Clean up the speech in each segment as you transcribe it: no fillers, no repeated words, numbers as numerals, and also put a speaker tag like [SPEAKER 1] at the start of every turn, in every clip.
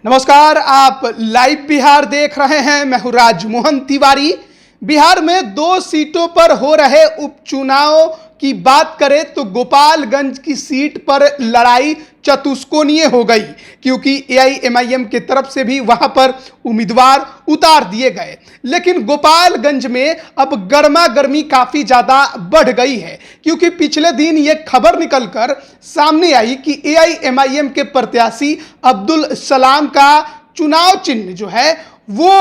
[SPEAKER 1] नमस्कार, आप लाइव बिहार देख रहे हैं। मैं हूं राजमोहन तिवारी। बिहार में 2 सीटों पर हो रहे उपचुनाव की बात करें तो गोपालगंज की सीट पर लड़ाई चतुष्कोणीय हो गई, क्योंकि एआईएमआईएम की तरफ से भी वहां पर उम्मीदवार उतार दिए गए। लेकिन गोपालगंज में अब गर्मा गर्मी काफी ज्यादा बढ़ गई है, क्योंकि पिछले दिन ये खबर निकलकर सामने आई कि एआईएमआईएम के प्रत्याशी अब्दुल सलाम का चुनाव चिन्ह जो है वो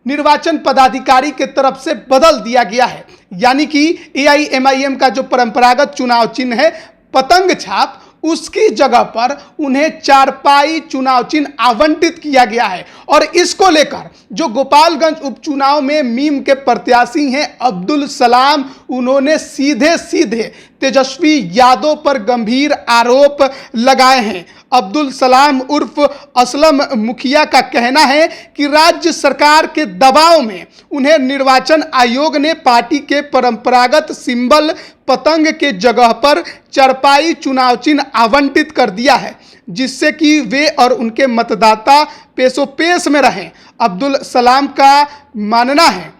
[SPEAKER 1] निर्वाचन पदाधिकारी के तरफ से बदल दिया गया है। यानी कि एआईएमआईएम का जो परंपरागत चुनाव चिन्ह है पतंग छाप, उसकी जगह पर उन्हें चारपाई चुनाव चिन्ह आवंटित किया गया है। और इसको लेकर जो गोपालगंज उपचुनाव में मीम के प्रत्याशी हैं अब्दुल सलाम, उन्होंने सीधे सीधे तेजस्वी यादव पर गंभीर आरोप लगाए हैं। अब्दुल सलाम उर्फ असलम मुखिया का कहना है कि राज्य सरकार के दबाव में उन्हें निर्वाचन आयोग ने पार्टी के परंपरागत सिंबल पतंग के जगह पर चारपाई चुनाव चिन्ह आवंटित कर दिया है, जिससे कि वे और उनके मतदाता पेशोपेश में रहें। अब्दुल सलाम का मानना है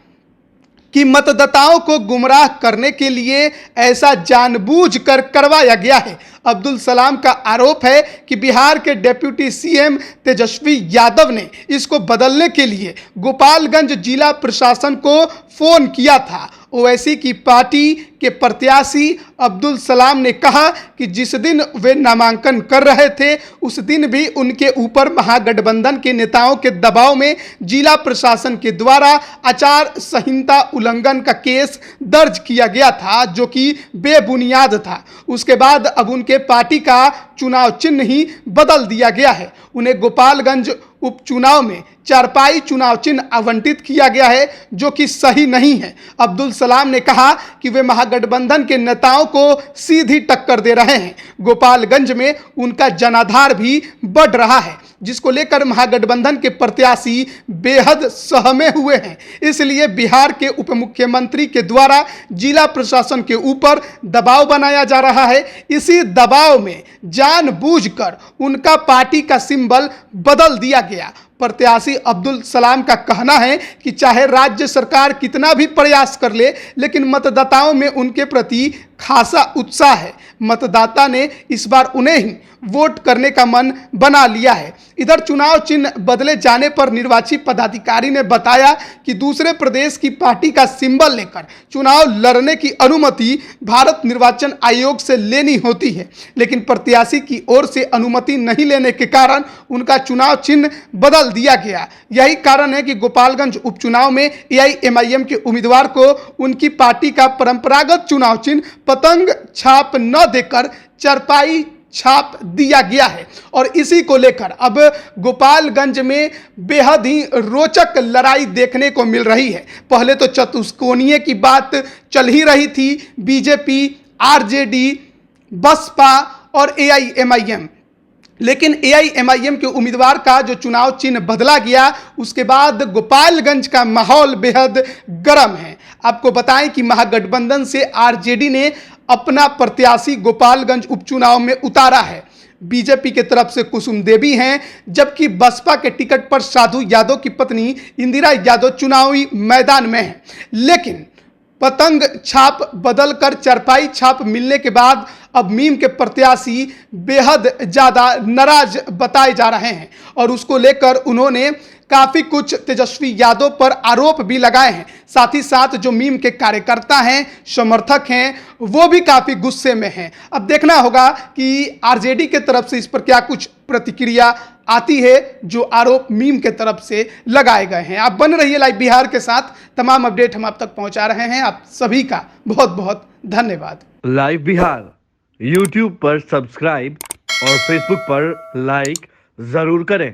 [SPEAKER 1] कि मतदाताओं को गुमराह करने के लिए ऐसा जानबूझकर करवाया गया है। अब्दुल सलाम का आरोप है कि बिहार के डिप्टी सीएम तेजस्वी यादव ने इसको बदलने के लिए गोपालगंज जिला प्रशासन को फोन किया था। ओवैसी की पार्टी के प्रत्याशी अब्दुल सलाम ने कहा कि जिस दिन वे नामांकन कर रहे थे उस दिन भी उनके ऊपर महागठबंधन के नेताओं के दबाव में जिला प्रशासन के द्वारा आचार संहिता उल्लंघन का केस दर्ज किया गया था, जो कि बेबुनियाद था। उसके बाद अब उनके पार्टी का चुनाव चिन्ह ही बदल दिया गया है। उन्हें गोपालगंज उपचुनाव में चारपाई चुनाव चिन्ह आवंटित किया गया है, जो कि सही नहीं है। अब्दुल सलाम ने कहा कि वे महागठबंधन के नेताओं को सीधी टक्कर दे रहे हैं। गोपालगंज में उनका जनाधार भी बढ़ रहा है, जिसको लेकर महागठबंधन के प्रत्याशी बेहद सहमे हुए हैं। इसलिए बिहार के उप मुख्यमंत्री के द्वारा जिला प्रशासन के ऊपर दबाव बनाया जा रहा है। इसी दबाव में जानबूझकर उनका पार्टी का सिंबल बदल दिया गया। प्रत्याशी अब्दुल सलाम का कहना है कि चाहे राज्य सरकार कितना भी प्रयास कर ले, लेकिन मतदाताओं में उनके प्रति खासा उत्साह है। मतदाता ने इस बार उन्हें ही वोट करने का मन बना लिया है। इधर चुनाव चिन्ह बदले जाने पर निर्वाची पदाधिकारी ने बताया कि दूसरे प्रदेश की पार्टी का सिंबल लेकर चुनाव लड़ने की अनुमति भारत निर्वाचन आयोग से लेनी होती है, लेकिन प्रत्याशी की ओर से अनुमति नहीं लेने के कारण उनका चुनाव चिन्ह बदल दिया गया। यही कारण है कि गोपालगंज उपचुनाव में एआईएमआईएम के उम्मीदवार को उनकी पार्टी का परंपरागत चुनाव चिन्ह पतंग छाप न देकर चारपाई छाप दिया गया है। और इसी को लेकर अब गोपालगंज में बेहद ही रोचक लड़ाई देखने को मिल रही है। पहले तो चतुष्कोणीय की बात चल ही रही थी, बीजेपी, आरजेडी, बसपा और एआईएमआईएम। लेकिन एआईएमआईएम के उम्मीदवार का जो चुनाव चिन्ह बदला गया, उसके बाद गोपालगंज का माहौल बेहद गर्म है। आपको बताएं कि महागठबंधन से आरजेडी ने अपना प्रत्याशी गोपालगंज उपचुनाव में उतारा है। बीजेपी के तरफ से कुसुम देवी हैं, जबकि बसपा के टिकट पर साधु यादव की पत्नी इंदिरा यादव चुनावी मैदान में हैं। लेकिन पतंग छाप बदलकर चारपाई छाप मिलने के बाद अब मीम के प्रत्याशी बेहद ज़्यादा नाराज बताए जा रहे हैं और उसको लेकर उन्होंने काफ़ी कुछ तेजस्वी यादव पर आरोप भी लगाए हैं। साथ ही साथ जो मीम के कार्यकर्ता हैं, समर्थक हैं, वो भी काफ़ी गुस्से में हैं। अब देखना होगा कि आरजेडी के तरफ से इस पर क्या कुछ प्रतिक्रिया आती है जो आरोप मीम के तरफ से लगाए गए हैं। आप बन रहिए लाइव बिहार के साथ, तमाम अपडेट हम आप तक पहुंचा रहे हैं। आप सभी का बहुत बहुत धन्यवाद।
[SPEAKER 2] लाइव बिहार यूट्यूब पर सब्सक्राइब और फेसबुक पर लाइक जरूर करें।